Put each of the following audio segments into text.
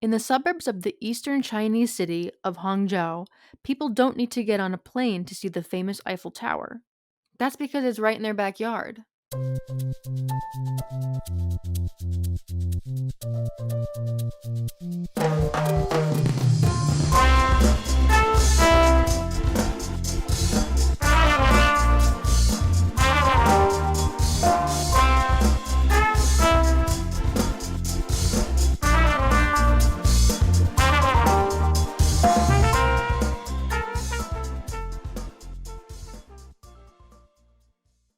In the suburbs of the eastern Chinese city of Hangzhou, people don't need to get on a plane to see the famous Eiffel Tower. That's because it's right in their backyard.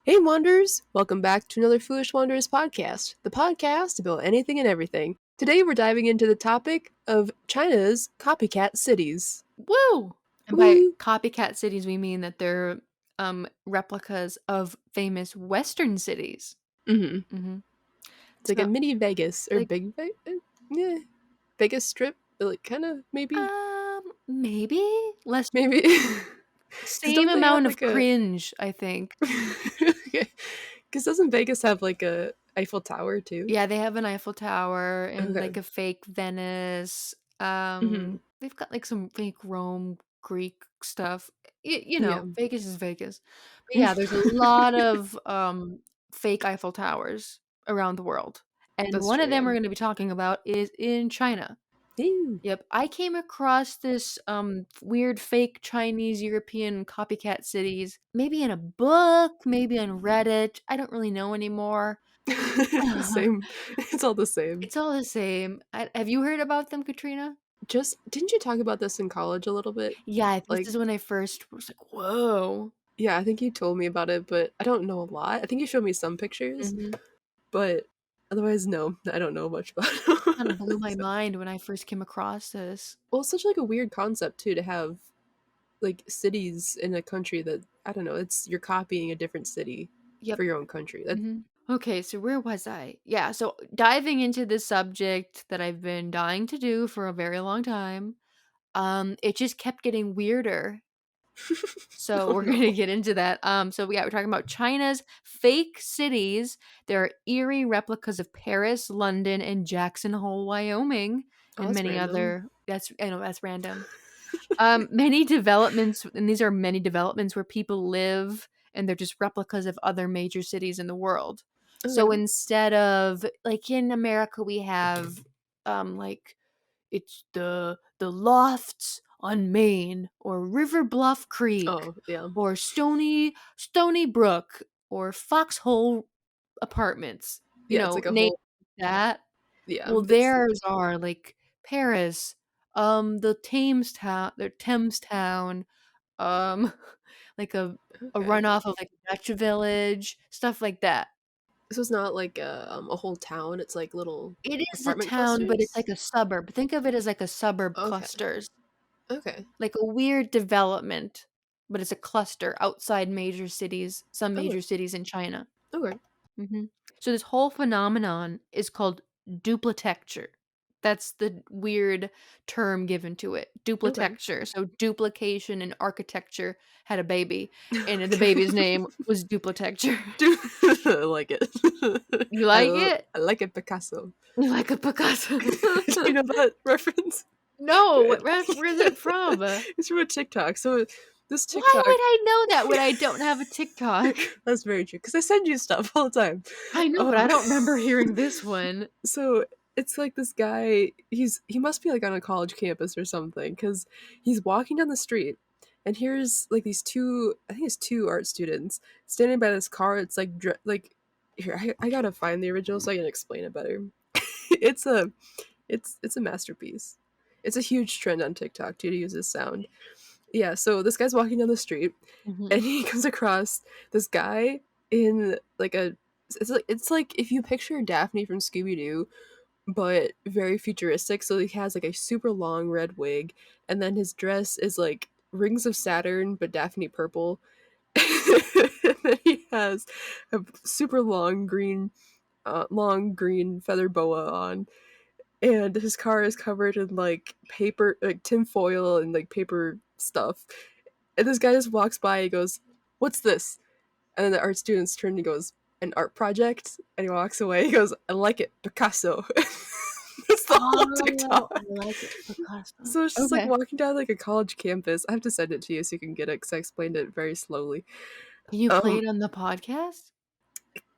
Hey Wanderers! Welcome back to another Foolish Wanderers podcast, the podcast about anything and everything. Today we're diving into the topic of China's copycat cities. Woo! And by Woo! copycat cities, we mean that they're replicas of famous Western cities. Mm-hmm. Mm-hmm. It's like a mini Vegas, or like- big Vegas Strip, but like kind of maybe? Maybe? Less Maybe. same amount of cringe, I think. Because doesn't Vegas have like a Eiffel Tower too? Yeah, they have an Eiffel Tower and Okay. like a fake Venice. They've got like some fake Rome, Greek stuff. You know, Yeah. Vegas is Vegas. But yeah, there's a lot of fake Eiffel Towers around the world. And That's one true, of them yeah. we're going to be talking about is in China. Ew. Yep, I came across this weird fake Chinese European copycat cities, maybe in a book, maybe on Reddit. I don't really know anymore. Same. It's all the same. It's all the same. Have you heard about them, Katrina? Didn't you talk about this in college a little bit? Yeah, Like- this is when I first was like, whoa. Yeah, I think you told me about it, but I don't know a lot. I think you showed me some pictures, Mhm. but otherwise, no, I don't know much about it. Kind of blew my mind when I first came across this. Well, it's such like a weird concept too to have like cities in a country that I don't know. It's you're copying a different city Yep. for your own country. Okay, so where was I? Yeah, so diving into this subject that I've been dying to do for a very long time, it just kept getting weirder. So we're going to get into that. So yeah, we're talking about China's fake cities. There are eerie replicas of Paris, London, and Jackson Hole, Wyoming, and that's many random. other. I know that's random. Many developments, and these are many developments where people live, and they're just replicas of other major cities in the world. So Okay. instead of like in America, we have like it's the Lofts on Main or River Bluff Creek Oh yeah. or Stony Brook or Foxhole Apartments. You Yeah, know, it's like a name whole that. yeah. Well, it's- theirs are like Paris, the Thames Town, um, like a okay. runoff of like Dutch Village, stuff like that. This was not like a whole town. It's like little It is a apartment town, but it's clusters? like a suburb. Think of it as like a suburb Okay. clusters. Okay. Like a weird development, but it's a cluster outside major cities, some Okay. major cities in China. Okay. So this whole phenomenon is called duplitecture. That's the weird term given to it. Duplitexture. So duplication and architecture had a baby, and the baby's name was Duplitexture. I like it. You like it? I like it, Picasso. You like a Picasso? Do you know that reference? No, where's it from? It's from a TikTok. So this Why TikTok. would I know that when I don't have a TikTok? That's very true because I send you stuff all the time. I know, but I don't remember hearing this one. So it's like this guy. He must be like on a college campus or something because he's walking down the street. And here's like these two, I think it's two art students standing by this car. It's like here, I gotta find the original so I can explain it better. it's a masterpiece. It's a huge trend on TikTok too to use this sound. Yeah, so this guy's walking down the street and he comes across this guy in like it's like if you picture Daphne from Scooby-Doo, but very futuristic. So he has like a super long red wig, and then his dress is like Rings of Saturn but Daphne purple. And then he has a super long green feather boa on, and his car is covered in like paper, like tin foil and like paper stuff. And this guy just walks by. He goes, "What's this?" And then the art students turn and he goes, "An art project." And he walks away. He goes, "I like it, Picasso." That's on Oh, TikTok. I like it. Picasso. So it's just like Okay. walking down like a college campus. I have to send it to you so you can get it because I explained it very slowly. Can you play Um, it on the podcast?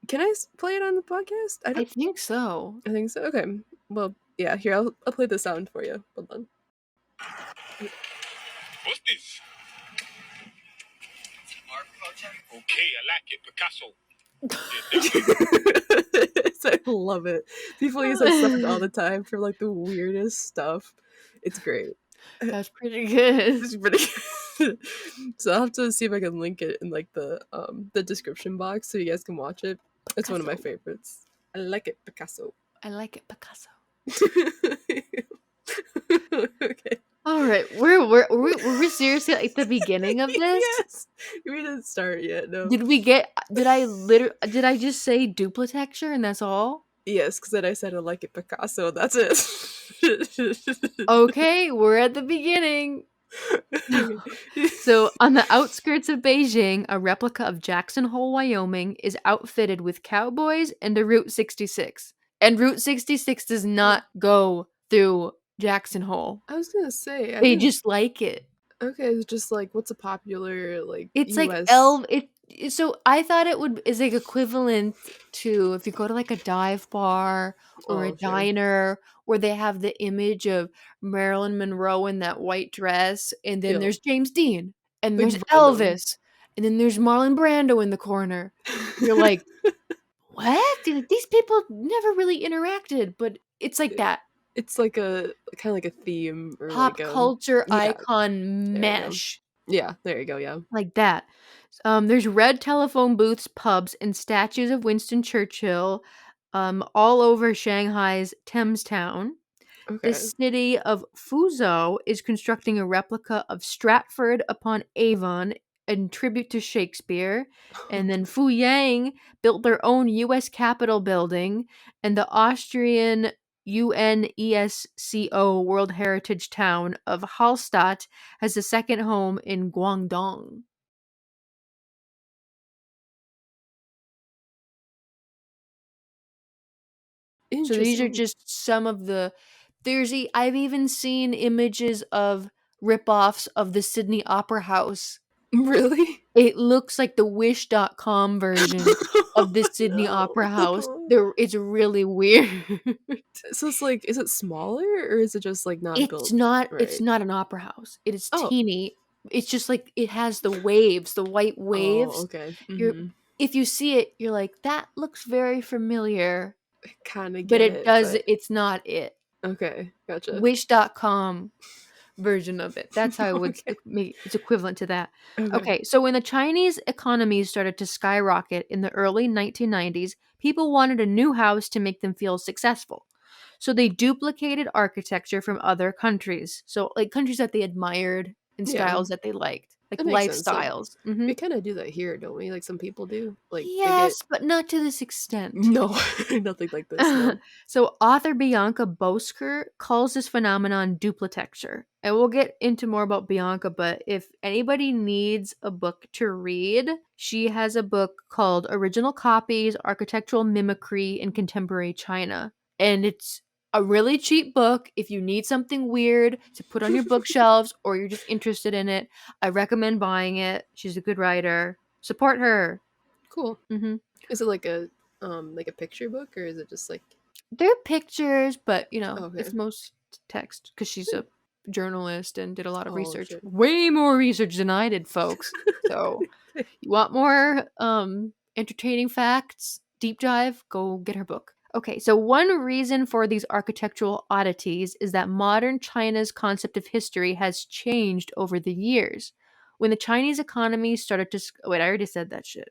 can I play it on the podcast? I I don't. think so. I think so. Okay. Well, yeah. Here, I'll play the sound for you. Hold on. What's this? Art project? Okay, I like it. Picasso. I love it. People use that sound all the time for like the weirdest stuff. It's great. That's pretty good. It's pretty good. So I'll have to see if I can link it in like the description box so you guys can watch it. It's one of my Picasso. favorites. I like it, Picasso. I like it, Picasso. Okay. All right, were we seriously at the beginning of this? Yes. We didn't start yet. No. Did we get? Did I just say duplitexture and that's all? Yes, because then I said I like it, Picasso. That's it. Okay, we're at the beginning. So, on the outskirts of Beijing, a replica of Jackson Hole, Wyoming is outfitted with cowboys and a Route 66. And Route 66 does not go through Jackson Hole. I was gonna say I They didn't. just like it. Okay, it's just like what's a popular like It's like U.S. so I thought it would is like equivalent to if you go to like a dive bar or Oh, a okay. diner where they have the image of Marilyn Monroe in that white dress, and then Ew. there's James Dean, and Like there's random. Elvis, and then there's Marlon Brando in the corner. You're like, what? You're like, these people never really interacted, but it's like that It's like a kind of like a theme or like pop culture yeah. icon There you go. mesh. Yeah, there you go. Yeah. Like that. There's red telephone booths, pubs, and statues of Winston Churchill all over Shanghai's Thames Town. The Okay. city of Fuzhou is constructing a replica of Stratford upon Avon in tribute to Shakespeare. And then Fuyang built their own U.S. Capitol building, and the Austrian UNESCO World Heritage Town of Hallstatt has a second home in Guangdong. So these are Interesting. just some of the I've even seen images of rip-offs of the Sydney Opera House. Really? It looks like the Wish.com version of the Sydney Opera House. No. It's really weird. So it's like, is it smaller or is it just like not built It's right? not an opera house. It is Oh. teeny. It's just like it has the waves, the white Oh, waves. okay. You're Mm-hmm. If you see it, you're like, that looks very familiar, Kind of but get it, but it's not it. okay, gotcha. Wish.com version of it. That's how I would Okay. make it's equivalent to that. Okay. Okay, so when the Chinese economy started to skyrocket in the early 1990s, people wanted a new house to make them feel successful. So they duplicated architecture from other countries. So like countries that they admired and Yeah, styles that they liked, like that makes sense. Like lifestyles. we kind of do that here, don't we? Like some people do. Like they get Yes, but not to this extent. no, nothing like this. No. So author Bianca Bosker calls this phenomenon duplitexture. And we'll get into more about Bianca, but if anybody needs a book to read, she has a book called Original Copies, Architectural Mimicry in Contemporary China. And it's a really cheap book if you need something weird to put on your bookshelves or you're just interested in it. I recommend buying it. She's a good writer. Support her. Cool. Mhm. Is it like a picture book or is it just like They're pictures, but okay? it's most text because she's a journalist and did a lot of Oh research. shit. Way more research than I did, folks. So, you want more entertaining facts, deep dive, go get her book. Okay, so one reason for these architectural oddities is that modern China's concept of history has changed over the years. When the Chinese economy started to wait, I already said that shit.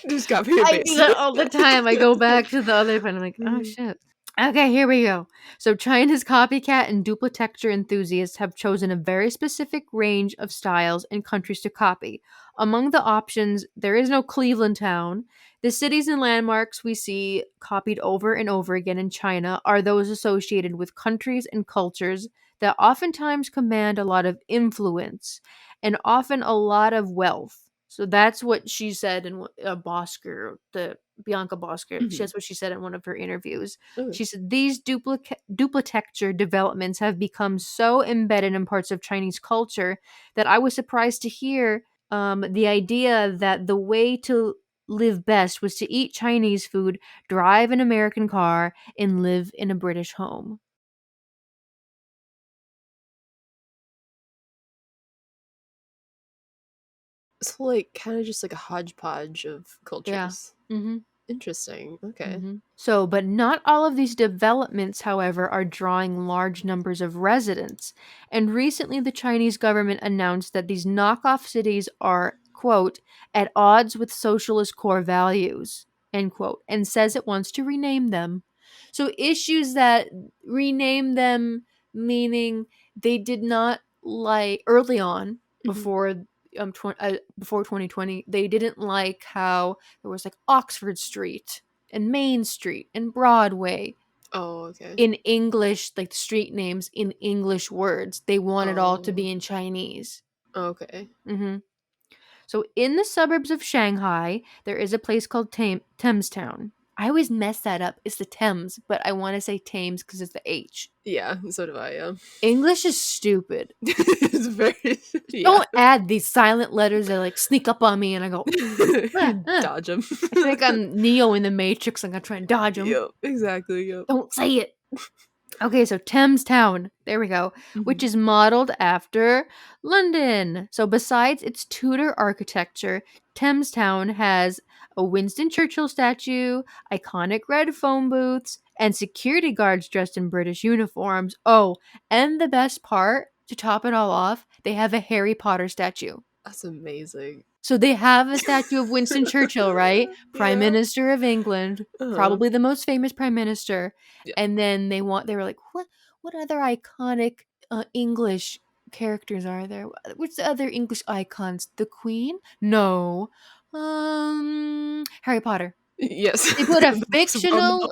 Just copy and I do paste. that all the time. I go back to the other one. I'm like, oh Mhm. shit. Okay, here we go. So China's copycat and duplitecture enthusiasts have chosen a very specific range of styles and countries to copy. Among the options, there is no Cleveland town. The cities and landmarks we see copied over and over again in China are those associated with countries and cultures that oftentimes command a lot of influence and often a lot of wealth. So that's what she said in Bosker, the Bianca Bosker. Mhm. That's what she said in one of her interviews. Okay. She said these duplitexture developments have become so embedded in parts of Chinese culture that I was surprised to hear the idea that the way to live best was to eat Chinese food, drive an American car, and live in a British home. So, like, kind of just like a hodgepodge of Yeah. cultures. Mm-hmm. Interesting. Okay. So, but not all of these developments, however, are drawing large numbers of residents. And recently, the Chinese government announced that these knockoff cities are, quote, at odds with socialist core values, end quote, and says it wants to rename them. So, issues that rename them, meaning they did not like early on Mhm. before 2020, they didn't like how there was like Oxford Street and Main Street and Broadway Oh, okay. in English, like the street names in English words. They want it all to Oh, be in Chinese. okay. hmm So in the suburbs of Shanghai, there is a place called Thames Town. I always mess that up. It's the Thames, but I want to say Thames because it's the H. Yeah, so do I, yeah. English is stupid. It's very, yeah. Don't add these silent letters that like sneak up on me and I go, Dodge them. I feel like I'm Neo in the Matrix. I'm gonna try and dodge them. Yep, exactly, yep. Don't say it. Okay, so Thames Town, there we go, which Mhm. is modeled after London. So besides its Tudor architecture, Thames Town has a Winston Churchill statue, iconic red phone booths, and security guards dressed in British uniforms. Oh, and the best part, to top it all off, they have a Harry Potter statue. That's amazing. So they have a statue of Winston Churchill, right? Prime Yeah. Minister of England, Uh-huh. probably the most famous prime minister. Yeah. And then they were like, what other iconic English characters are there? What's the other English icons? The Queen? No. Harry Potter. Yes. They put a The books of- oh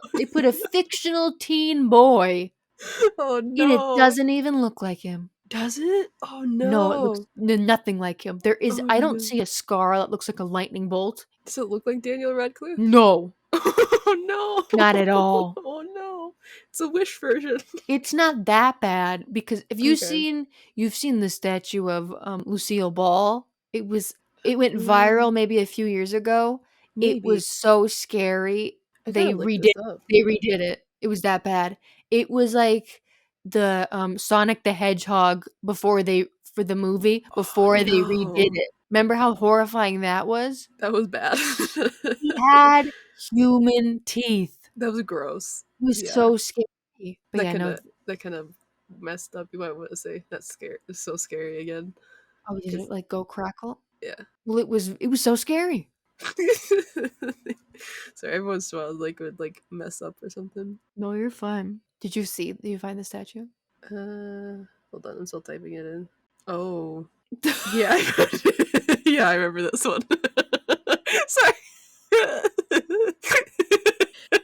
fictional teen boy, no. Oh and it no. doesn't even look like him. Does it? Oh No, it looks no. nothing like him. Oh I don't no. see a scar that looks like a lightning bolt. Does it look like Daniel Radcliffe? No, Oh no. not at all. Oh no. It's a wish version. It's not that bad because if Okay. you've seen the statue of Lucille Ball. It went viral Mm, maybe a few years ago. It maybe. was so scary. I gotta look this up. They redid it. It was that bad. It was like the Sonic the Hedgehog for the movie Oh before they redid no. it. Remember how horrifying that was? That was bad. He had human teeth. That was gross. It was Yeah. so scary. But yeah, no. That kind of messed up. You might want to say that's scary. It's so scary again. Oh, did it Cause like go crackle? yeah. Well, it was so scary. Sorry, every once in a while like would like mess up or something. No, you're fine. Did you find the statue? Hold on, I'm still typing it in. Oh, yeah, yeah, I remember this one. Sorry.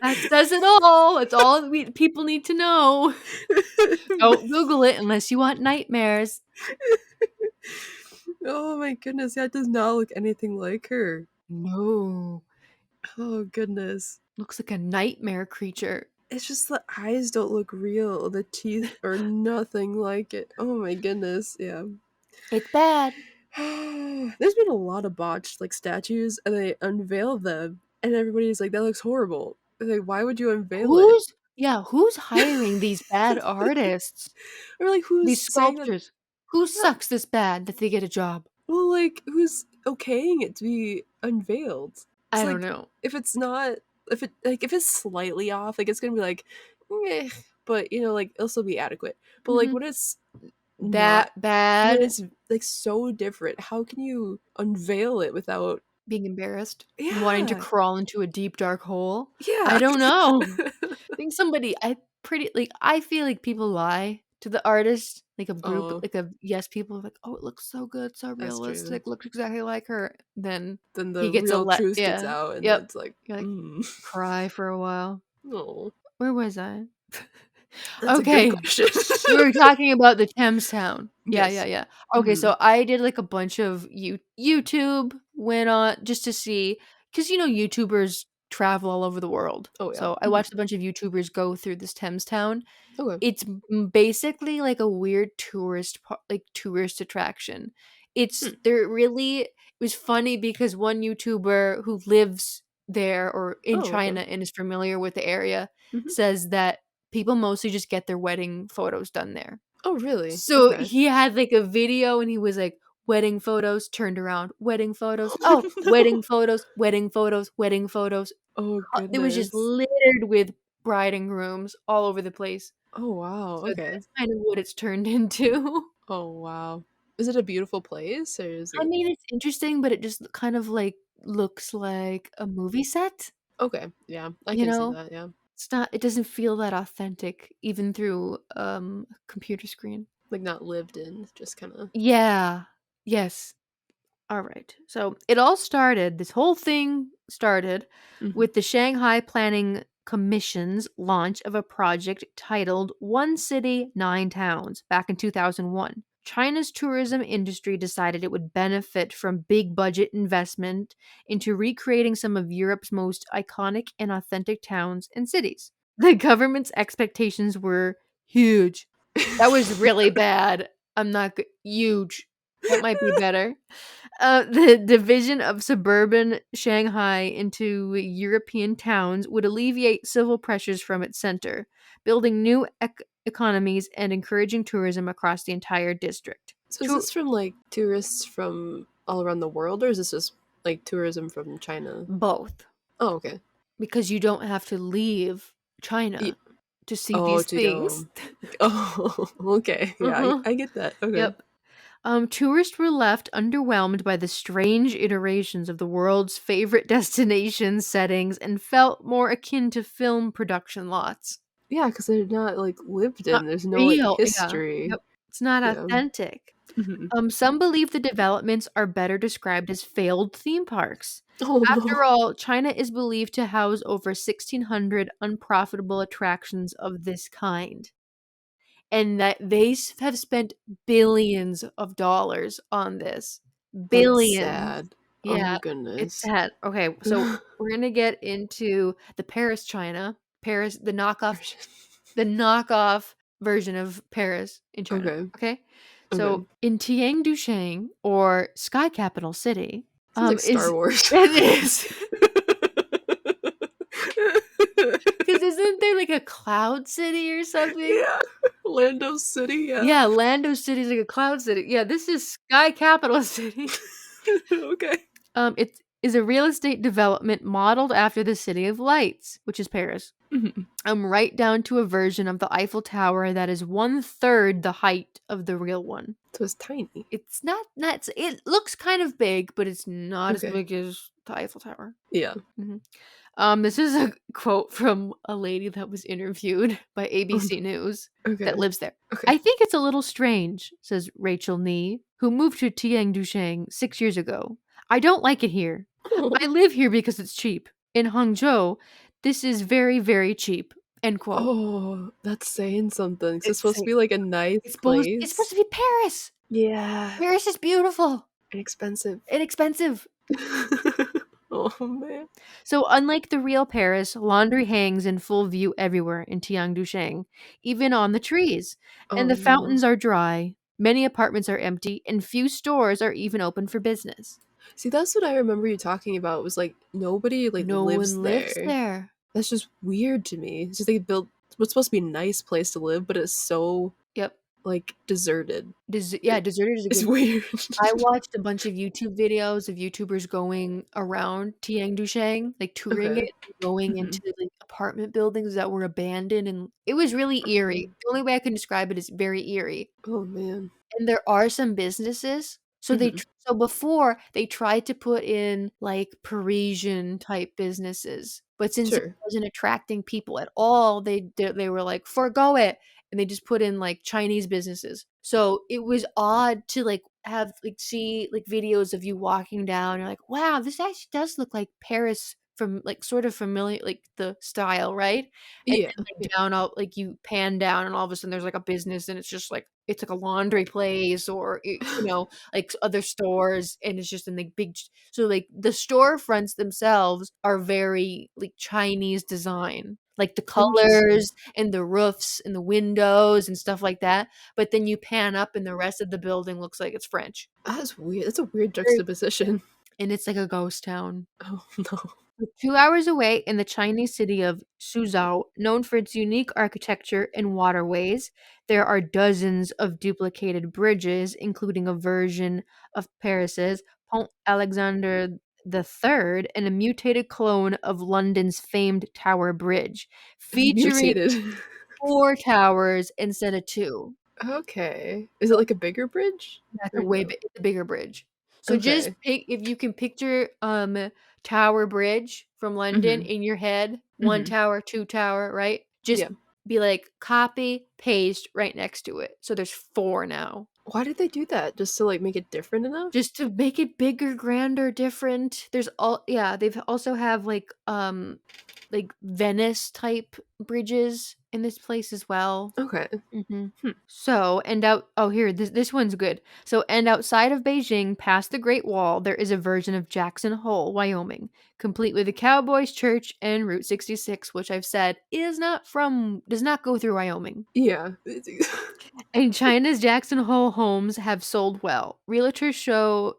That says it all. It's all people need to know. Don't Google it unless you want nightmares. Oh my goodness, that does not look anything like her. No. Oh goodness. Looks like a nightmare creature. It's just the eyes don't look real. The teeth are nothing like it. Oh my goodness, yeah. It's bad. There's been a lot of botched like statues, and they unveil them, and everybody's like, "That looks horrible." They're like, why would you unveil it? Who's hiring these bad artists? Or like, who's These saying that? sculptors? Who Yeah, sucks this bad that they get a job? well, like, who's okaying it to be unveiled? It's I don't like, know. if it's not, if it's slightly off, like, it's gonna be like, eh, but you know, like, it'll still be adequate. But like, Mhm. when it's not, That when bad. it's like so different, how can you unveil it without? Being embarrassed and wanting to Yeah, crawl into a deep dark hole. I yeah. don't know. I feel like people lie to the artist, like a group, Oh, like of yes people like, oh, it looks so good, so that's true. realistic, looks exactly like her. Then Then he the gets real truth gets yeah. out, and Yep. it's like, You're like cry for a while. no, Where was I? that's a good Okay. question. We were talking about the Thames Town. Yeah, yeah, Yes. yeah. Okay, Mhm. so I did like a bunch of YouTube went on just to see because YouTubers travel all over the world. Oh yeah. So I watched a bunch of YouTubers go through this Thames Town. Okay. It's basically like a weird tourist attraction. It's Hmm. there really it was funny because one YouTuber who lives there or in Oh, okay. China and is familiar with the area Mhm. says that people mostly just get their wedding photos done there. Oh, really? So Okay. he had like a video and he was like, wedding photos, turned around, wedding photos, oh, wedding photos, wedding photos, wedding photos. Oh, It was just goodness. littered with bride and grooms all over the place. Oh, wow. So Okay. that's kind of what it's turned into. Oh, wow. Is it a beautiful place, or is I it mean, it's interesting, but it just kind of like looks like a movie set, okay, yeah, I you can see know? that, yeah. It doesn't feel that authentic even through a computer screen. Like, not lived in, just kinda Yeah. Yes. All right. So this whole thing started mhm. with the Shanghai Planning Commission's launch of a project titled One City, Nine Towns back in 2001. China's tourism industry decided it would benefit from big budget investment into recreating some of Europe's most iconic and authentic towns and cities. The government's expectations were huge. That was really bad. I'm not good. Huge. That might be better. The division of suburban Shanghai into European towns would alleviate civil pressures from its center, building new economies and encouraging tourism across the entire district. So is To this from, like, tourists from all around the world, or is this just, like, tourism from China? both, Oh, okay. because you don't have to leave Ye China to see oh, these to things. go oh, okay, yeah, Uh-huh. I get that, okay. Yep. Tourists were left underwhelmed by the strange iterations of the world's favorite destination settings and felt more akin to film production lots. Yeah, because 'cause they're not, like, lived Not in, there's no, like, real, yeah, history. yep. It's not Yeah. authentic. Mhm. Some believe the developments are better described as failed theme parks. Oh, After no. all, China is believed to house over 1,600 unprofitable attractions of this kind, and that have spent billions of dollars on this. That's Billions. sad. Oh, Yeah, it's goodness. sad. Okay, so we're gonna get into the Paris, China. Paris, the knockoff version of Paris in China. Okay, Okay, okay. so in Ducheng, or Sky Capital City, Sounds like Star is Wars. it is because isn't there like a cloud city or something? Yeah. Lando City, yeah. Yeah, Lando City is like a cloud city. Yeah, this is Sky Capital City. Okay. It is a real estate development modeled after the City of Lights, which is Paris. Mhm. Right down to a version of the Eiffel Tower that is 1/3 the height of the real one. So it's tiny. It's not nuts. It looks kind of big, but it's not as Okay. big as the Eiffel Tower. Yeah. Mhm. This is a quote from a lady that was interviewed by Oh, no. ABC News that Okay. lives there. Okay. I think it's a little strange, says Rachel Nee, who moved to Ducheng 6 years ago. I don't like it here. I live here because it's cheap. In Hangzhou, this is very, very cheap. End quote. Oh, that's saying something. So it's It's supposed to be, like, a nice it's supposed place? to be Paris. Yeah. Paris is beautiful, Inexpensive. inexpensive. Oh, man. So, unlike the real Paris, laundry hangs in full view everywhere in Tiangducheng, even on the trees. And Oh, the no. fountains are dry, many apartments are empty, and few stores are even open for business. See, that's what I remember you talking about was, like, nobody, like, No lives one lives there. there. That's just weird to me. It's just they built what's supposed to be a nice place to live, but it's so, Yep. like, deserted. Yeah, It deserted is a it's good. weird. I watched a bunch of YouTube videos of YouTubers going around Tiangducheng, like touring Okay. it, going into Mhm. like apartment buildings that were abandoned, and it was really eerie. Oh. The only way I can describe it is very eerie. Oh, man. And there are some businesses. Mhm. So before they tried to put in like Parisian type businesses, but since it Sure. wasn't attracting people at all, they were like forgo it, and they just put in like Chinese businesses. So it was odd to like have like see like videos of you walking down. You're like, wow, this actually does look like Paris from like sort of familiar, like the style, right? And Yeah. then like down, all like you pan down, and all of a sudden there's like a business, and it's like a laundry place, or like other stores, and it's just in the big. So like the storefronts themselves are very like Chinese design, like the Interesting. colors and the roofs and the windows and stuff like that. But then you pan up, and the rest of the building looks like it's French. That's weird. That's a weird Very- juxtaposition. And it's like a ghost town. Oh no. 2 hours away in the Chinese city of Suzhou, known for its unique architecture and waterways, there are dozens of duplicated bridges, including a version of Paris's Pont Alexander III and a mutated clone of London's famed Tower Bridge, featuring Mutated. 4 towers instead of two. Okay. Is it like a bigger bridge? That's Or no? it's a bigger bridge. So just Okay. if you can picture Tower Bridge from London Mhm. in your head, one Mhm. tower, two tower, right? Just Yeah. be like copy, paste right next to it. So there's four now. Why did they do that? Just to like make it different enough? Just to make it bigger, grander, different. There's all yeah, they've also have like Venice type bridges in this place as well. Okay. Mhm. Hmm. So, and out oh here, this one's good. So, and outside of Beijing, past the Great Wall, there is a version of Jackson Hole, Wyoming, complete with a Cowboys church and Route 66, which I've said does not go through Wyoming. Yeah. And China's Jackson Hole homes have sold well. Realtors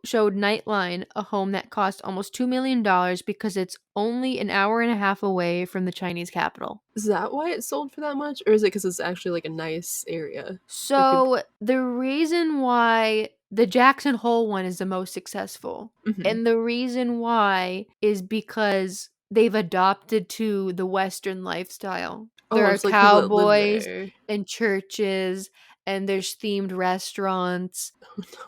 showed Nightline a home that cost almost $2 million because it's only an hour and a half away from the Chinese capital. Is that why it sold for that much? Or is it because it's actually like a nice area? Like people. So the reason why the Jackson Hole one is the most successful, Mhm. and the reason why is because they've adopted to the Western lifestyle. There Oh, are it's like people that live cowboys there. and churches, and there's themed restaurants.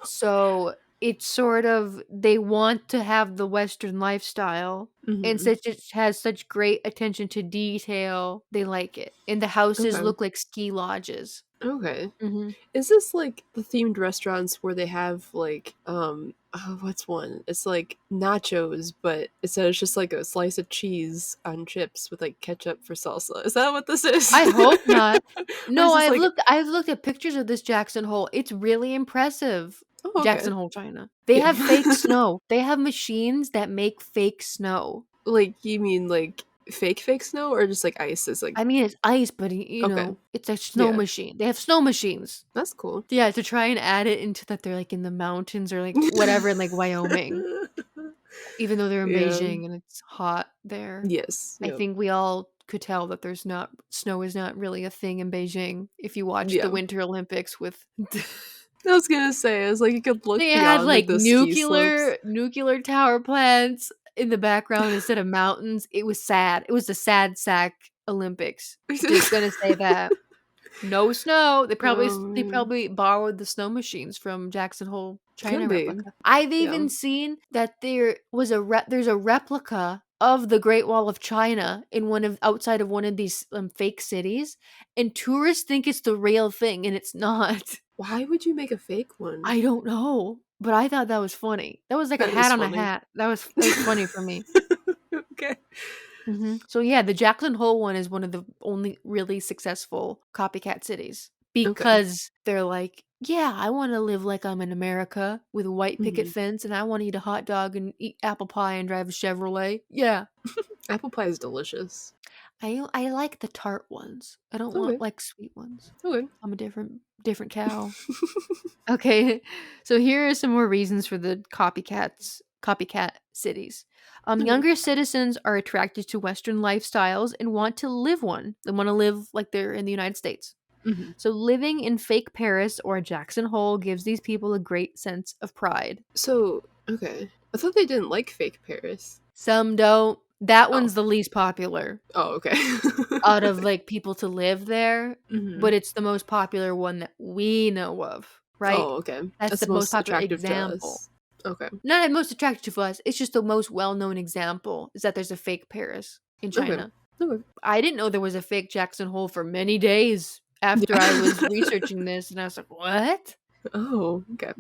So it's sort of they want to have the Western lifestyle. And Mhm. since it has such great attention to detail, they like it. And the houses Okay. look like ski lodges. Okay. Mhm. Is this like the themed restaurants where they have like oh, what's one? It's like nachos, but instead it's just like a slice of cheese on chips with like ketchup for salsa. Is that what this is? I hope not. Or is No, this like I've looked at pictures of this Jackson Hole. It's really impressive. oh okay. Jackson Hole, China. They Yeah. have fake snow. They have machines that make fake snow. Like you mean like fake snow or just like ice is like I mean, it's ice, but okay. it's a snow Yeah. machine. They have snow machines. That's cool. Yeah, to try and add it into that they're like in the mountains or like whatever in like Wyoming, even though they're in Yeah. Beijing and it's hot there. Yes. I Yep. think we all could tell that there's not snow is not really a thing in Beijing if you watch the Yeah. Winter Olympics with I was gonna say, I was like, you could look they had beyond like like those ski slopes. nuclear tower plants in the background instead of mountains. It was sad. It was the sad sack Olympics. Just gonna say that. No snow. Oh They man, probably borrowed the snow machines from Jackson Hole could China be. replica. I've Yeah. even seen that there's a replica of the Great Wall of China in one of outside of one of these fake cities, and tourists think it's the real thing, and it's not. Why would you make a fake one? I don't know, but I thought that was funny. That was like a That hat is on a funny. hat. That was funny for me. Okay. So yeah, the Jackson Hole one is one of the only really successful copycat cities Okay. because they're like, yeah, I want to live like I'm in America with a white picket Hmm. fence, and I want to eat a hot dog and eat apple pie and drive a Chevrolet. Yeah, Apple pie is delicious. I like the tart ones. I don't want Okay. like sweet ones. Okay. I'm a different cow. Okay, so here are some more reasons for the copycat cities. Okay. Younger citizens are attracted to Western lifestyles and want to live one. They want to live like they're in the United States. Hmm. So living in fake Paris or Jackson Hole gives these people a great sense of pride. So, okay. I thought they didn't like fake Paris. Some don't. That Oh. one's the least popular Oh, okay. out of like people to live there, Hmm. but it's the most popular one that we know of, right? Oh, okay. That's That's the the most most popular attractive to example. us. Okay. Not the most attractive to us. It's just the most well-known example is that there's a fake Paris in Okay. China. Okay. I didn't know there was a fake Jackson Hole for many days after I was Yeah. researching this, and I was like, "What?" Oh, okay.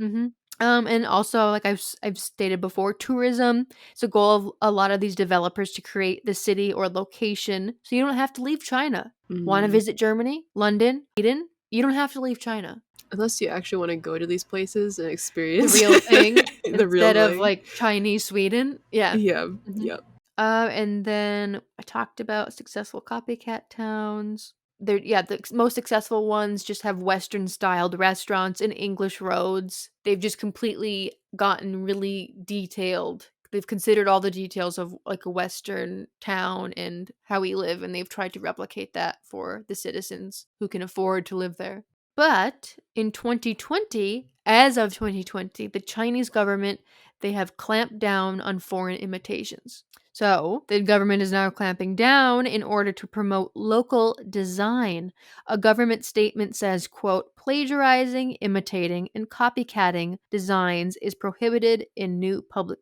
And also, like I've stated before, tourism. It's a goal of a lot of these developers to create the city or location so you don't have to leave China. Want to Mm. visit Germany, London, Sweden? You don't have to leave China. Unless you actually want to go to these places and The experience real thing the real instead of thing. like Chinese Sweden. Yeah. Yeah, Mhm. yeah. And then I talked about successful copycat towns. Yeah, the most successful ones just have Western styled restaurants and English roads. They've just completely gotten really detailed. They've considered all the details of like a Western town and how we live, and they've tried to replicate that for the citizens who can afford to live there. But in 2020, as of 2020, the Chinese government, they have clamped down on foreign imitations. So, the government is now clamping down in order to promote local design. A government statement says, quote, plagiarizing, imitating, and copycatting designs is prohibited in new public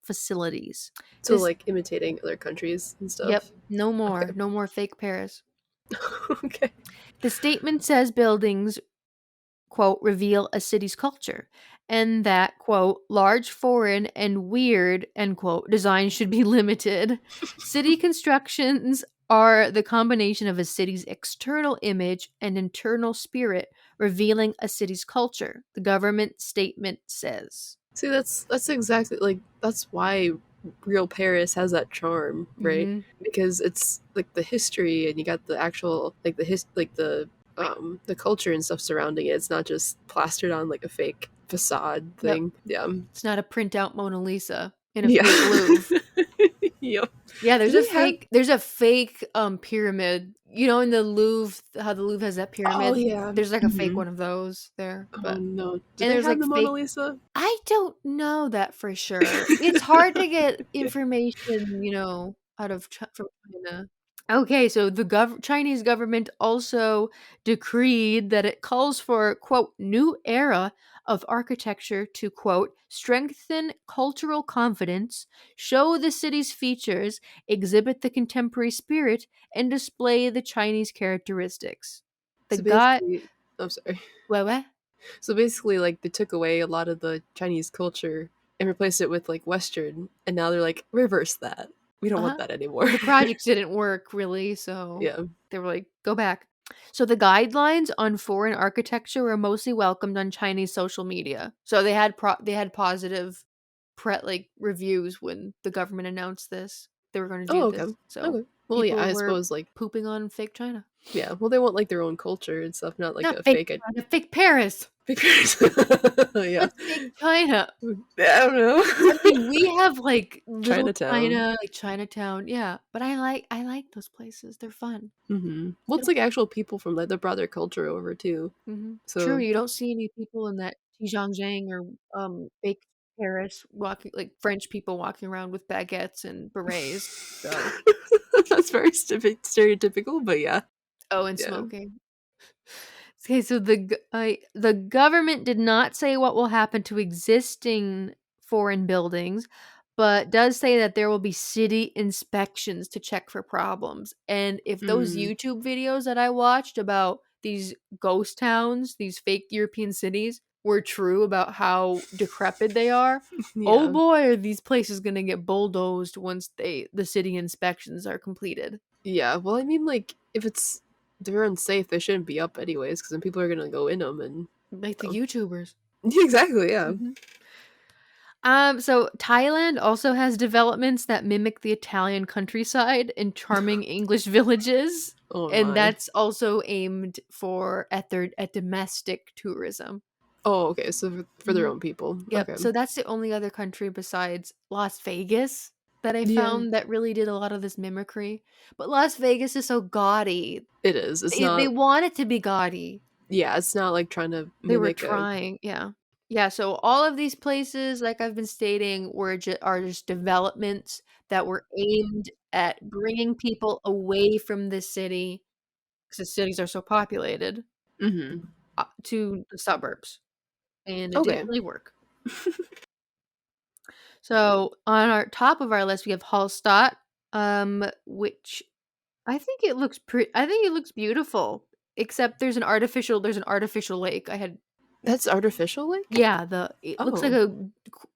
facilities. So This, like imitating other countries and yep, stuff. no Okay. more. No more fake Paris. Okay. The statement says buildings quote, reveal a city's culture, and that, quote, large foreign and weird, end quote, design should be limited. City constructions are the combination of a city's external image and internal spirit, revealing a city's culture, the government statement says. See, that's exactly like that's why real Paris has that charm, right? Mm-hmm. Because it's like the history and you got the actual like the culture and stuff surrounding it. It's not just plastered on like a fake facade Yep. thing. Yeah. It's not a printout Mona Lisa in a Yeah. fake Louvre. Yep. Yeah, Do they have there's a fake pyramid. You know in the Louvre how the Louvre has that Oh pyramid? yeah. There's like a fake Hmm. one of those there, Oh but no. Do and they there's have like the Mona fake Lisa? I don't know that for sure. It's hard to get Okay. information, out of from China. Okay, so the Chinese government also decreed that it calls for, quote, new era of architecture to, quote, strengthen cultural confidence, show the city's features, exhibit the contemporary spirit, and display the Chinese characteristics. The So guy, basically, I'm sorry. what? So basically, like they took away a lot of the Chinese culture and replaced it with like Western, and now they're like reverse that. We don't want Uh-huh. that anymore. Well, the projects didn't work really, so Yeah. they were like, "Go back." So the guidelines on foreign architecture were mostly welcomed on Chinese social media. So they had positive like reviews when the government announced this. They were going to Oh, do okay. this. So Okay. Well, yeah, people I were suppose like pooping on fake China. yeah. Well, they want like their own culture and stuff, not like Not a fake fake China, fake Paris. because yeah. What's fake China? I don't I know. mean, we have like little Chinatown. China, like Chinatown, yeah. But I like those places. They're fun. Well, it's like actual people from like they brought their culture over too. Mhm. True, So you don't see any people in that Xinjiang or, fake Paris walking like, French people walking around with baguettes and berets, so that's very stereotypical, but yeah, oh, and yeah. smoking. Okay, so the government did not say what will happen to existing foreign buildings, but does say that there will be city inspections to check for problems. And if those Mm, YouTube videos that I watched about these ghost towns, these fake European cities, were true about how decrepit they are, oh yeah. boy, are these places gonna get bulldozed once the city inspections are completed. Yeah, well, I mean, like, if they're unsafe, they shouldn't be up anyways, because then people are gonna go in them, and Like the oh. YouTubers. Yeah, exactly, yeah. Mhm. So Thailand also has developments that mimic the Italian countryside in charming English villages, Oh and my. that's also aimed at domestic tourism. Oh, okay, so for their Mhm. own people. Yep. Okay. So that's the only other country besides Las Vegas that I Yeah, found that really did a lot of this mimicry. But Las Vegas is so gaudy. it is. It's They not. want it to be gaudy. Yeah, it's not like trying to They were mimic a. trying, yeah. Yeah, so all of these places, like I've been stating, are just developments that were aimed at bringing people away from the city, because the cities are so populated, Mm-hmm. to the suburbs, and it didn't Okay. really work. So on our top of our list, we have Hallstatt, which I think it looks beautiful, except there's an artificial lake. That's artificial lake? Yeah, it looks Oh.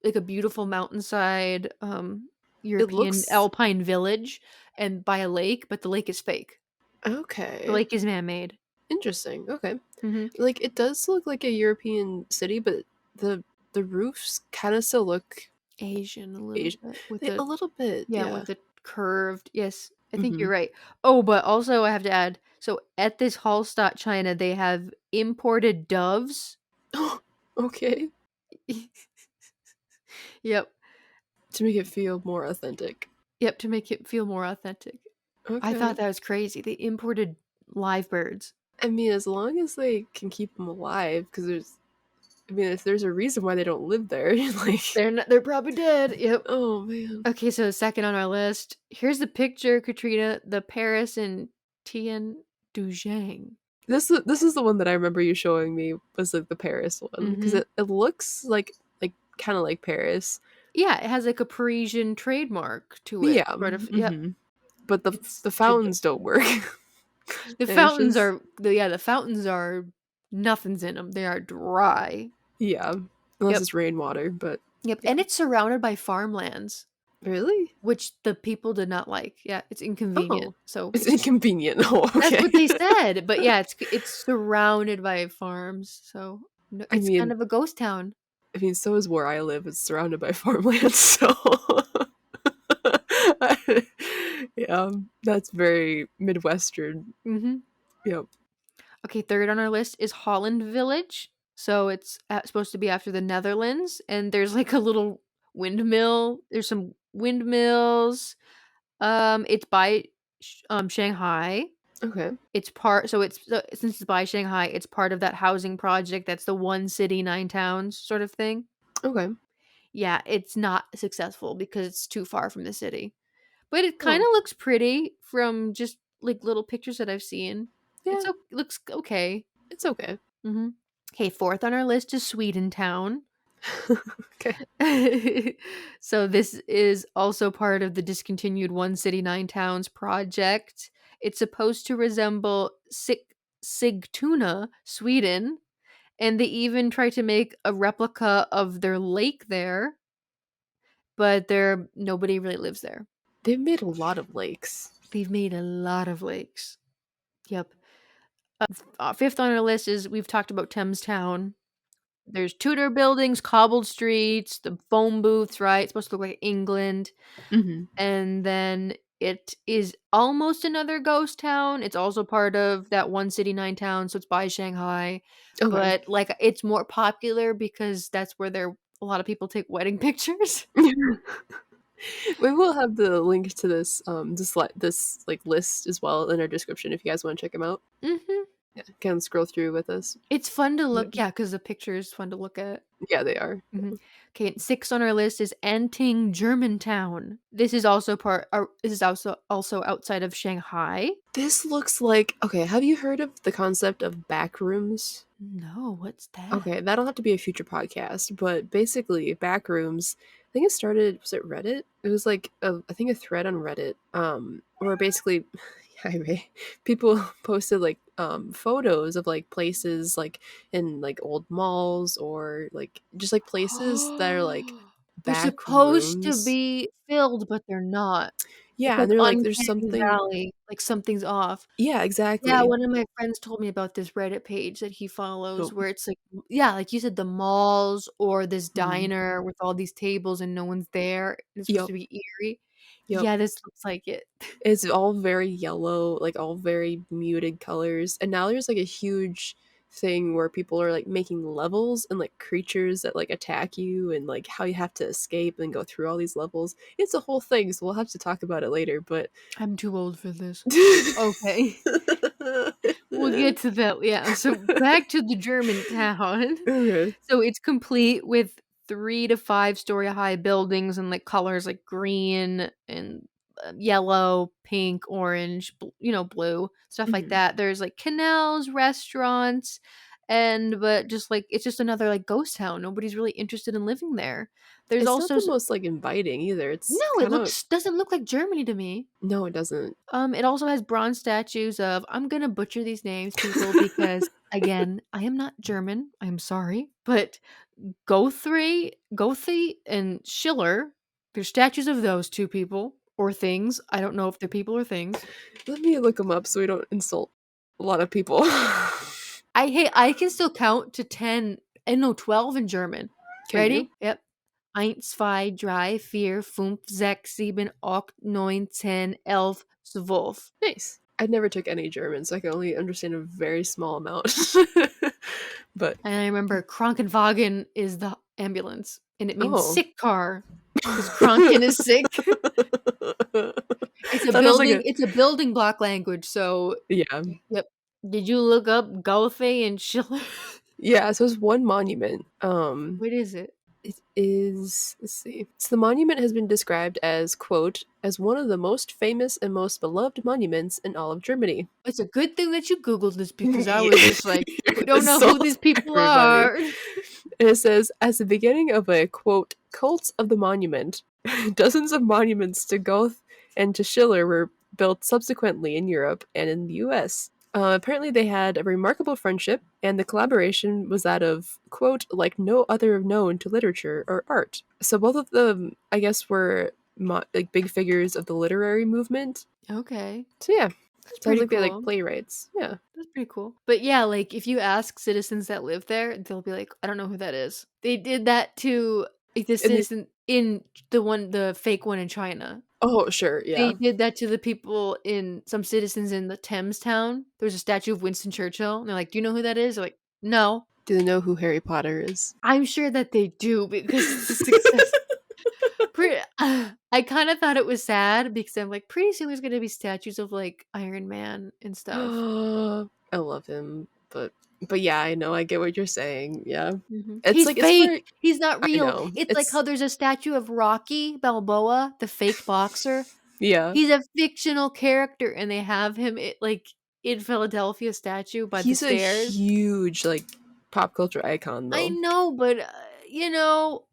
like a beautiful mountainside, It European looks alpine village and by a lake, but the lake is fake. The okay. lake is man-made. Interesting. Okay. Mhm. Like it does look like a European city, but the the roofs kind of still look Asian a little Asian. bit with They, a the little bit, yeah, yeah. with the curved yes, I think Mm-hmm. you're right. Oh, but also I have to add, so at this Hallstatt, China, they have imported doves. Okay. Yep. To make it feel more authentic. Yep, to make it feel more authentic. I thought Okay. that was crazy. They imported live birds. I mean, as long as they can keep them alive, because I mean, if there's a reason why they don't live there, like, They're probably dead. Yep. oh man. Okay, so second on our list. Here's the picture, Katrina, the Paris and Tien Ducheng. This is the one that I remember you showing me was like the Paris one because Mhm. it looks like kind of like Paris. Yeah, it has like a Parisian trademark to it, Yeah. sort of. Yep. But It's the the fountains don't work. And it's fountains just are the fountains are nothing's in them. They are dry. yeah, unless Yep. it's rainwater, but Yep. yeah. And it's surrounded by farmlands, Really? which the people did not like. Yeah, it's inconvenient. Oh. So It's inconvenient. Oh, that's okay. what they said. But yeah, it's surrounded by farms. So no, I it's kind mean, of a ghost town. so is where I live. It's surrounded by farmland, so yeah, that's very Midwestern. Mhm. Yep. Okay, third on our list is Holland Village. So it's supposed to be after the Netherlands, and there's like a little windmill. There's some windmills. It's by Shanghai. Okay. It's part so it's so since it's by Shanghai, it's part of that housing project that's the one city, nine towns sort of thing. Okay. Yeah, it's not successful because it's too far from the city. But it kind Oh, of looks pretty from just like little pictures that I've seen. yeah. It looks okay. It's okay. Mhm. Okay, fourth on our list is Sweden Town. Okay. So this is also part of the discontinued One City Nine Towns project. It's supposed to resemble Sigtuna, Sweden, and they even try to make a replica of their lake there, but nobody really lives there. They've made a lot of lakes. They've made a lot of lakes. Yep. Fifth on our list is we've talked about Thames Town. There's Tudor buildings, cobbled streets, the phone booths, right? It's supposed to look like England. Hmm. And then it is almost another ghost town. It's also part of that One City Nine Towns, so it's by Shanghai. Okay. But like it's more popular because that's where a lot of people take wedding pictures. We will have the link to this like list as well in our description if you guys want to check them out. Mhm. Yeah, can scroll through with us. It's fun to Yeah, look, yeah, because the picture is fun to look at. yeah, they are. Mhm. Okay, 6 on our list is Anting, Germantown. This is also outside of Shanghai. This looks like okay. Have you heard of the concept of back rooms? No, what's that? Okay, that'll have to be a future podcast. But basically, backrooms. I think it started. Was it Reddit? It was like I think a thread on Reddit. Where basically, yeah, right, people posted like photos of like places like in like old malls or like just like places that are like They're back supposed to rooms. be filled, but they're not. It's Yeah, like and they're like there's uncanny something. valley, like something's off. Yeah, Yeah, exactly. one of my friends told me about this Reddit page that he follows Oh, where it's like yeah, like you said, the malls or this mhm. diner with all these tables and no one's there, and it's supposed Yep. to be eerie. Yep. Yeah, this looks like it. It's all very yellow, like all very muted colors. And now there's like a huge thing where people are like making levels and like creatures that like attack you and like how you have to escape and go through all these levels. It's a whole thing, so we'll have to talk about it later, but I'm too old for this. Okay. We'll get to that, yeah, so back to the German town. Okay. So it's complete with 3 to 5-story high buildings and, like, colors like green and, yellow, pink, orange, blue, stuff like Mhm. that. There's, like, canals, restaurants, but just, like it's just another, like, ghost town. Nobody's really interested in living there. There's It's not also the most like inviting either. It's no, it kind of looks doesn't look like Germany to me. no, it doesn't. It also has bronze statues of I'm gonna butcher these names, people, because Again, I am not German. I'm sorry, but Gothy and Schiller, there's statues of those two people or things. I don't know if they're people or things. Let me look them up so we don't insult a lot of people. I can still count to 10, and no, 12 in German. Can you? Ready? Yep. 1, 2, 3, 4, 5, 6, 7, 8, 9, 10, 11, 12. Nice. I never took any German, so I can only understand a very small amount. But And I remember Krankenwagen is the ambulance, and it means oh, sick car because Kranken is sick. It's a that was like building. a It's a building block language. So, yeah. yep. Did you look up Gothy and Schiller? Yeah, so it's one monument. What is it? It is, let's see. So the monument has been described as, quote, as one of the most famous and most beloved monuments in all of Germany. It's a good thing that you Googled this because I Yeah. was just like, we don't know who these Insult people everybody. are. And it says, as the beginning of a, quote, cult of the monument, dozens of monuments to Goethe and to Schiller were built subsequently in Europe and in the US. Apparently, they had a remarkable friendship, and the collaboration was that of, quote, like no other known to literature or art. So both of them, I guess, were like big figures of the literary movement. Okay. So yeah, That's sounds pretty like they're like cool. playwrights. Yeah. That's pretty cool. But yeah, like if you ask citizens that live there, they'll be like, I don't know who that is. They did that to like the And the, citizen in the fake one in China. oh, sure, yeah. They did that to the people in some citizens in the Thames Town. There was a statue of Winston Churchill. And they're like, do you know who that is? They're like, no. Do they know who Harry Potter is? I'm sure that they do because it's a success. I kind of thought it was sad because I'm like, pretty soon there's gonna be statues of like Iron Man and stuff. I love him, but yeah, I know, I get what you're saying. Yeah, it's He's like it's for fake. He's not I real. know It's like it's how there's a statue of Rocky Balboa, the fake boxer. yeah. He's a fictional character, and they have him like in Philadelphia statue by the He's a stairs. huge like pop culture icon I though. know, but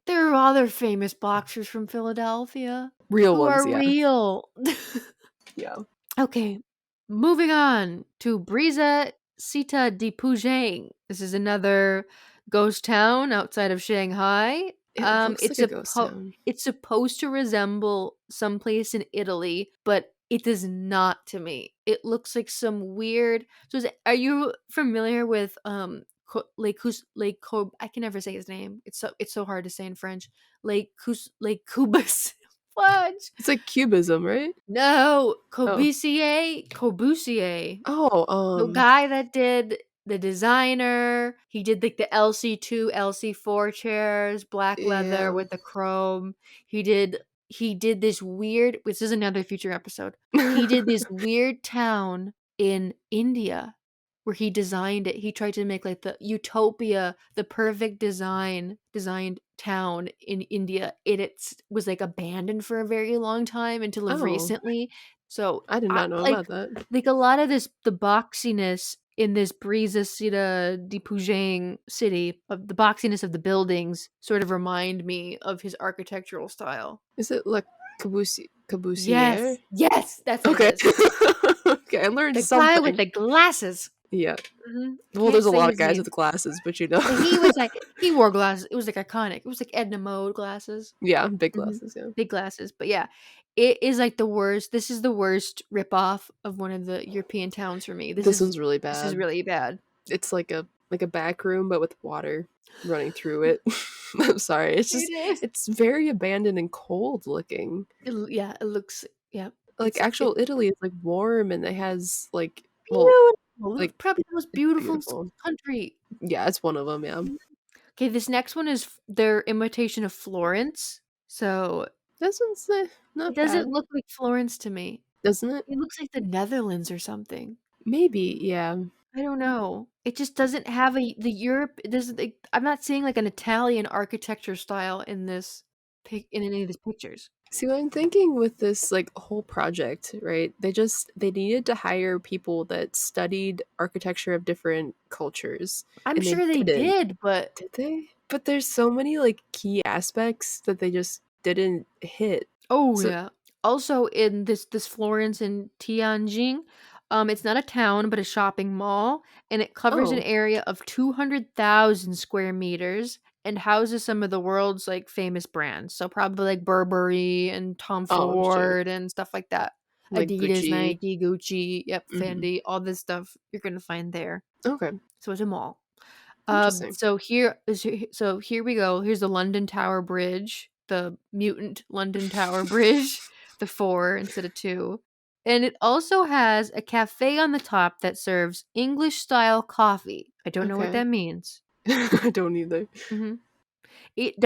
there are other famous boxers from Philadelphia Real who ones, are yeah, real. yeah. Okay, moving on to Breze Sita di Pujang. This is another ghost town outside of Shanghai. It looks like It's a ghost town. it's supposed to resemble someplace in Italy, but it does not to me. It looks like some weird. Are you familiar with Lake I can never say his name. It's so hard to say in French. Lake Cubas. Fudge. It's like cubism, right? No, Oh, Corbusier. oh, The guy that did the designer, he did like the LC2, LC4 chairs, black leather yeah. with the chrome. He did this weird, this is another future episode. He did this weird town in India where he designed it. He tried to make like the utopia, the perfect designed town in India. Was like abandoned for a very long time until of Oh, recently. So I did I not know like about that. a lot of the boxiness in this Breze Cita di Pujang city, of the boxiness of the buildings sort of remind me of his architectural style. Is it like Yes. Cabusier? Yes, that's what it Okay. is. Okay, I learned The guy with something. the glasses. Yeah. Well, Can't there's a say lot of his guys name. with glasses, but you know. But he wore glasses. It was like iconic. It was like Edna Mode glasses. Yeah, big Mhm. glasses, yeah. Big glasses. But yeah, it is like the worst. This is the worst ripoff of one of the European towns for me. This one's really This is bad. really bad. It's like a back room but with water running through it. I'm sorry. It's It just is. it's very abandoned and cold looking. Yeah, it looks. Yeah, Like it's actual Italy is like warm and it has like well, beautiful. It's like probably the most it's beautiful beautiful. country. Yeah, it's one of them, yeah. Okay, this next one is their imitation of Florence. So This one's it not doesn't bad, look like Florence to me. doesn't it? It looks like the Netherlands or something. Maybe, yeah. I don't know. It just doesn't have the Europe. It doesn't. I'm not seeing like an Italian architecture style in this in any of these pictures. See what I'm thinking with this like whole project, right? They needed to hire people that studied architecture of different cultures, I'm and they sure they didn't. did, but Did they? But there's so many like key aspects that they just didn't hit. oh So yeah. Also in this Florence and Tianjin, It's not a town, but a shopping mall, and it covers an Oh. area of 200,000 square meters and houses some of the world's like famous brands. So probably like Burberry and Tom Oh, sure. Ford and stuff like that. Like Adidas, Gucci. Nike, Gucci, yep, Mhm. Fendi, all this stuff you're gonna find there. Okay. So it's a mall. Interesting. So here we go. Here's the London Tower Bridge, the mutant London Tower Bridge, the 4 instead of 2. And it also has a cafe on the top that serves English style coffee. I don't know what Okay. that means. I don't either. Mhm. It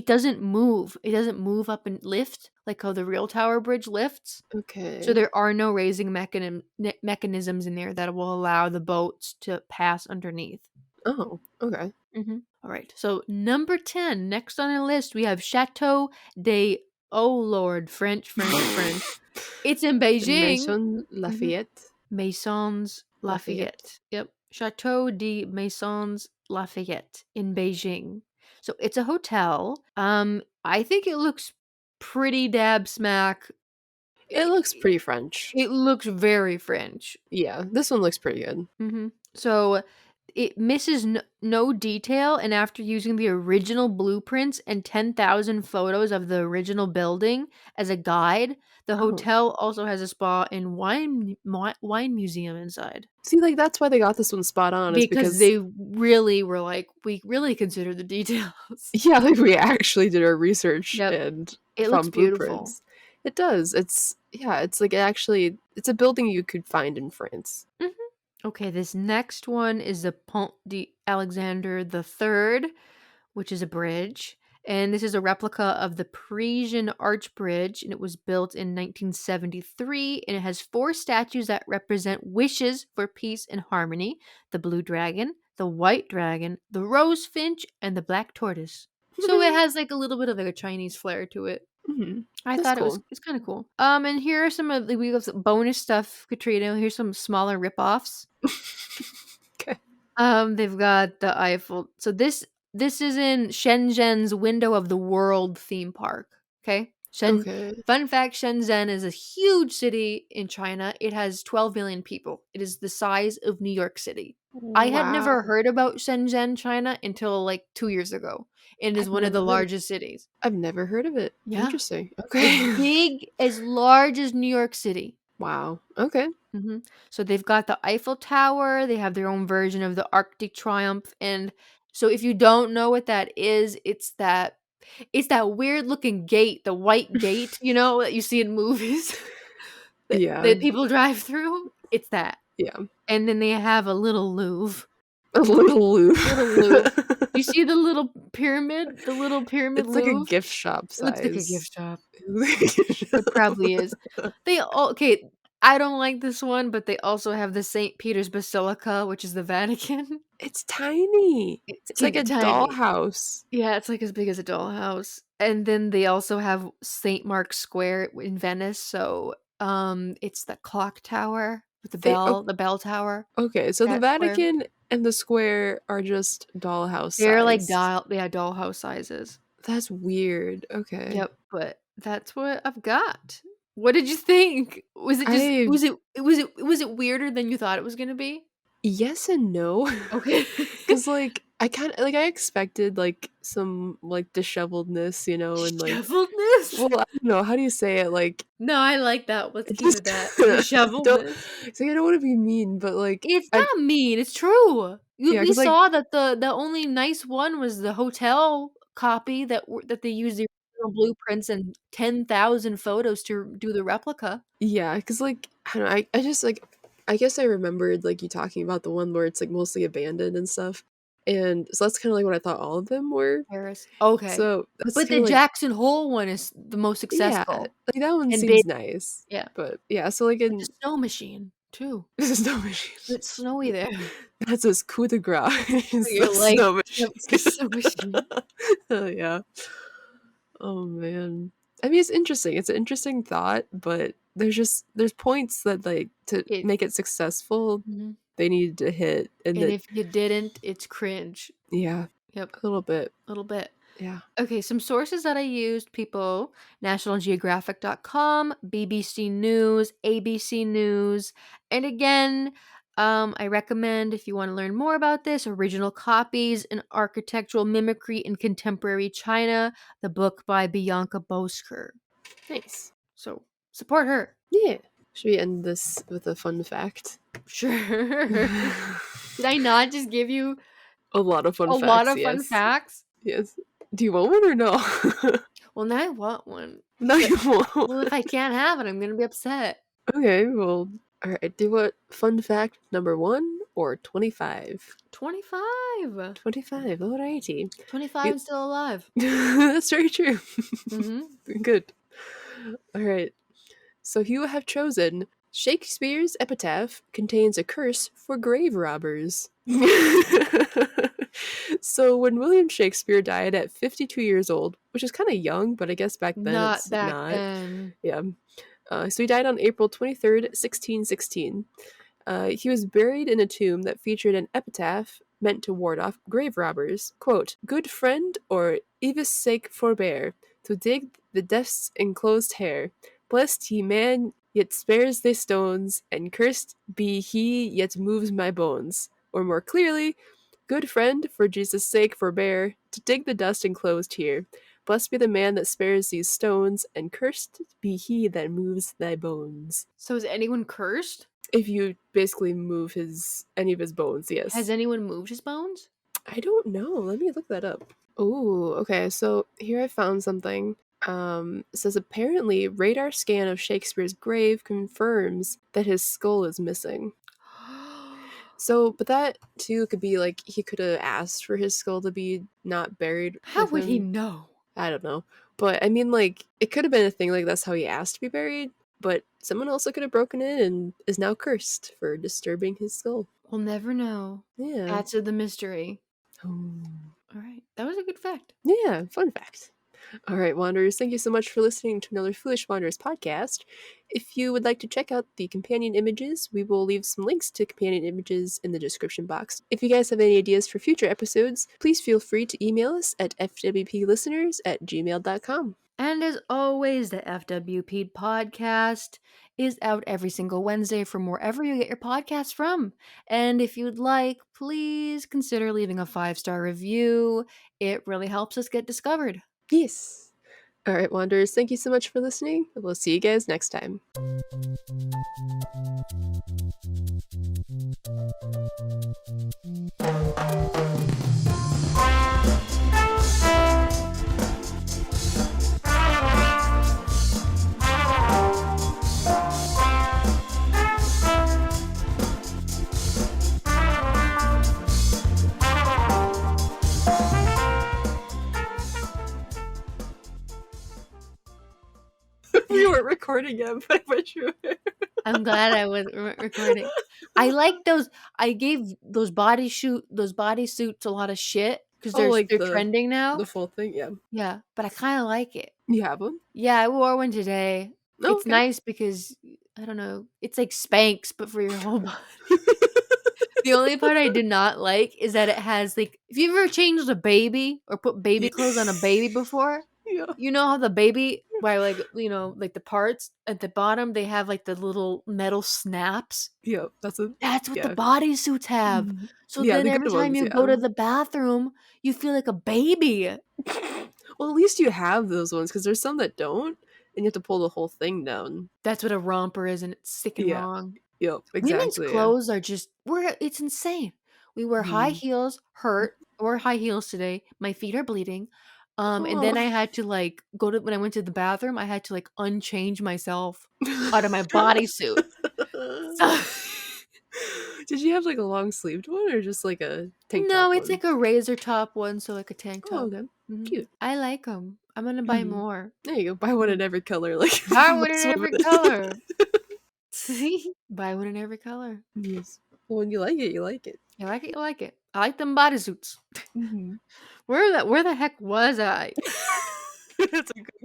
doesn't move. It doesn't move up and lift like how the real Tower Bridge lifts. So Okay. there are no raising mechanisms in there that will allow the boats to pass underneath. Oh, okay. All right. So number 10, next on our list, we have Chateau de Oh Lord, French, French, French. It's in The Beijing. Maison Mhm. Lafayette. Maisons Lafayette. Lafayette. Yep. Chateau de Maisons Lafayette in Beijing. So it's a hotel. I think it looks pretty dab smack. It looks pretty French. It looks very French. Yeah, this one looks pretty good. So it misses no detail, and after using the original blueprints and 10,000 photos of the original building as a guide, the Oh. hotel also has a spa and wine museum inside. See, like, that's why they got this one spot on, is Because because they really were like, we really consider the details. yeah, like, we actually did our research Yep. and It looks found beautiful. blueprints. It does. It's like, actually it's a building you could find in France. Mhm. Okay, this next one is the Pont d'Alexandre III, which is a bridge. And this is a replica of the Parisian Arch Bridge, and it was built in 1973. And it has 4 statues that represent wishes for peace and harmony: the blue dragon, the white dragon, the rose finch, and the black tortoise. So it has like a little bit of like a Chinese flair to it. Mhm. I That's thought cool. it's kind of cool. And here are some of the we have some bonus stuff, Katrina. Here's some smaller ripoffs. Okay. They've got the Eiffel. So this is in Shenzhen's Window of the World theme park. Okay. Okay. Fun fact: Shenzhen is a huge city in China. It has 12 million people. It is the size of New York City. I had never Wow. heard about Shenzhen, China, until like 2 years ago. It is I've one of never the heard of largest cities. I've never heard of it. Yeah, Interesting. as Okay. big as large as New York City. Wow. Okay. So they've got the Eiffel Tower, they have their own version of the Arc de Triomphe, and so if you don't know what that is, it's that weird looking gate, the white gate, that you see in movies Yeah. that people drive through. It's that. Yeah. And then they have a little Louvre. A little Little Louvre. Louvre. You see the little pyramid? The little pyramid It's like a Louvre? gift shop It looks like a size. gift shop. It probably is. Okay, I don't like this one, but they also have the St. Peter's Basilica, which is the Vatican. It's tiny. It's It's like a teeny tiny. dollhouse. Yeah, it's like as big as a dollhouse. And then they also have St. Mark's Square in Venice, so it's the clock tower with They the bell tower. okay, so the That square. Vatican and the square are just dollhouse They're like sized. dollhouse sizes. That's weird. Okay. Yep, but that's what I've got. What did you think? Was it just I was it weirder than you thought it was gonna be? yes and no. Okay. 'Cause, like, I kinda like, I expected, like, some, like, disheveledness, and, like Disheveledness? well, I don't know, how do you say it? Like, No, I like that. Let's it keep just it that. don't Disheveledness. it's like, I don't wanna be mean, but, like, It's I not mean, it's true. yeah, We 'cause, like saw that the only nice one was the hotel copy that they used the original blueprints and 10,000 photos to do the replica. yeah, 'cause, like, I don't know, I just, like I guess I remembered, like, you talking about the one where it's, like, mostly abandoned and stuff, and so that's kinda, like, what I thought all of them were. Paris. Okay. So, that's But the kinda, like Jackson Hole one is the most yeah, successful like, that one and big. seems nice, Yeah. but, yeah, so, like, With the in snow machine too. snow machine. It's snowy there. That's his coup de grace So is the you're like, snow "Yep, machine. it's the snow machine." Oh, yeah. Oh, man. I mean, it's interesting. It's an interesting thought, but there's points that, like, to It make it successful, Mhm. they needed to hit, and And that if you didn't, it's cringe. yeah, Yep, a little bit. a little bit. Yeah. Okay, some sources that I used, people: nationalgeographic.com, BBC News, ABC News. And again, I recommend, if you want to learn more about this, Original Copies in Architectural Mimicry in Contemporary China, the book by Bianca Bosker. Nice. So support her. Yeah. Should we end this with a fun fact? Sure. Did I not just give you A lot of fun a lot facts, of fun yes. facts? Yes. Do you want one or no? Well, now I want one. No, you won't. Well, if I can't have it, I'm going to be upset. Okay, well, alright. Do you want fun fact number 1 or 25? 25. 25, alrighty. 25 is still alive. That's very true. Mm-hmm. Good. Alright. So you have chosen Shakespeare's epitaph contains a curse for grave robbers. So when William Shakespeare died at 52 years old, which is kind of young, but I guess back then Not it's back not. then. Yeah. So he died on April 23rd, 1616. He was buried in a tomb that featured an epitaph meant to ward off grave robbers. Quote, "Good friend, or Evis sake forbear, to dig the death's enclosed hair. Blessed ye man, yet spares they stones, and cursed be he, yet moves my bones." Or more clearly, "Good friend, for Jesus' sake forbear, to dig the dust enclosed here. Blessed be the man that spares these stones, and cursed be he that moves thy bones." So is anyone cursed? If you basically move any of his bones, Has yes. anyone moved his bones? I don't know. Let me look that up. Ooh, okay. So here I found something. It says apparently radar scan of Shakespeare's grave confirms that his skull is missing. So, but that too could be like he could have asked for his skull to be not buried How with would he him. know? I don't know. But I mean, like, it could have been a thing like that's how he asked to be buried, but someone also could have broken in and is now cursed for disturbing his skull. We'll never know. Yeah. Add to the mystery. Oh. All right. That was a good fact. Yeah, fun fact. All right, Wanderers, thank you so much for listening to another Foolish Wanderers podcast. If you would like to check out the companion images, we will leave some links to companion images in the description box. If you guys have any ideas for future episodes, please feel free to email us at fwplisteners@gmail.com. And as always, the FWP podcast is out every single Wednesday from wherever you get your podcasts from. And if you'd like, please consider leaving a 5-star review. It really helps us get discovered. Yes. All right, Wanderers, thank you so much for listening. We'll see you guys next time. We weren't recording yet, but I bet you were. I'm glad I was recording. I like those. I gave those bodysuits a lot of shit because they're trending now. The full thing, yeah. Yeah, but I kind of like it. You have them? Yeah, I wore one today. Oh, It's okay. nice because I don't know. It's like Spanx, but for your whole body. The only part I did not like is that it has like. If you ever changed a baby or put baby clothes on a baby before, Yeah. you know how the baby, by like like the parts at the bottom, they have like the little metal snaps. Yeah, that's what yeah. the bodysuits have. Mhm. So Yeah, then the every good time ones, you yeah. go to the bathroom, you feel like a baby. Well, at least you have those ones because there's some that don't, and you have to pull the whole thing down. That's what a romper is, and it's sick and Yeah. wrong. Yep, Women's exactly. clothes are just it's insane. We wear high Mhm. heels, hurt, or high heels today. My feet are bleeding. And then I Oh. had to like when I went to the bathroom, I had to like unchange myself out of my bodysuit. So Did you have like a long sleeved one or just like a tank top no, it's one? like a razor top one, so like a tank Oh, top. okay. Mhm. Cute. I like them. I'm gonna buy Mhm. more. There you go. Buy one in every color, like Buy one in most every women. color. Buy one in every color. Yes. Well, when you like it, you like it. You like it, you like it. I like them bodysuits. Mhm. Where the heck was I? That's a good